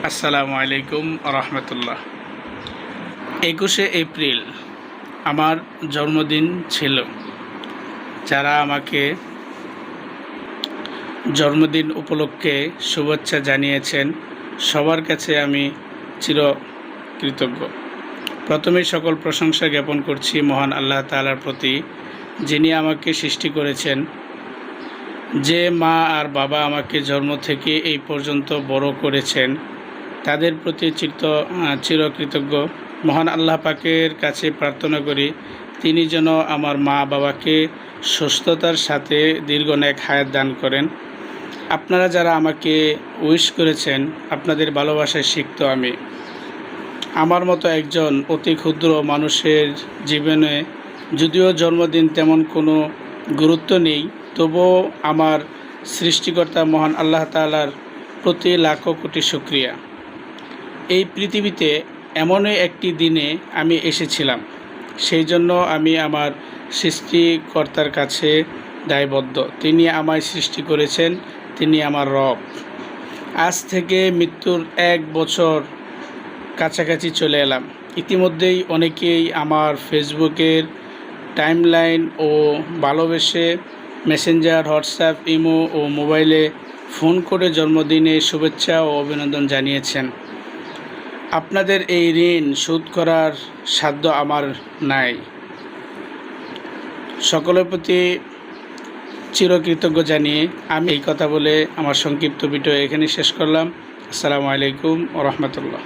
আসসালামু আলাইকুম রহমতুল্লাহ। 21শে এপ্রিল আমার জন্মদিন ছিল। যারা আমাকে জন্মদিন উপলক্ষে শুভেচ্ছা জানিয়েছেন সবার কাছে আমি চিরকৃতজ্ঞ। প্রথমেই সকল প্রশংসা জ্ঞাপন করছি মহান আল্লাহ তাআলার প্রতি, যিনি আমাকে সৃষ্টি করেছেন। যে মা আর বাবা আমাকে জন্ম থেকে এই পর্যন্ত বড় করেছেন তাদের প্রতি চিরকৃতজ্ঞ। মহান আল্লাহ পাকের কাছে প্রার্থনা করি তিনি যেন আমার মা বাবাকে সুস্থতার সাথে দীর্ঘনেক হায়াত দান করেন। আপনারা যারা আমাকে উইশ করেছেন, আপনাদের ভালোবাসায় সিক্ত আমি। আমার মতো একজন অতি ক্ষুদ্র মানুষের জীবনে যদিও জন্মদিন তেমন কোনো গুরুত্ব নেই, তবুও আমার সৃষ্টিকর্তা মহান আল্লাহ তাআলার প্রতি লাখো কোটি শুকরিয়া। এই পৃথিবীতে এমনই একটি দিনে আমি এসেছিলাম, সেই জন্য আমি আমার সৃষ্টিকর্তার কাছে দায়বদ্ধ। তিনি আমায় সৃষ্টি করেছেন, তিনি আমার রব। আজ থেকে মৃত্যুর 1 বছর কাছাকাছি চলে এলাম। ইতিমধ্যেই অনেকেই আমার ফেসবুকের টাইমলাইন ও ভালোবেসে মেসেঞ্জার, হোয়াটসঅ্যাপ, ইমো ও মোবাইলে ফোন করে জন্মদিনে শুভেচ্ছা ও অভিনন্দন জানিয়েছেন। আপনাদের এই ঋণ শোধ করার সাধ্য আমার নাই। সকলের প্রতি চিরকৃতজ্ঞ জানিয়ে আমি এই কথা বলে আমার সংক্ষিপ্ত ভিডিও এখানে শেষ করলাম। আসসালামু আলাইকুম ওয়া রাহমাতুল্লাহ।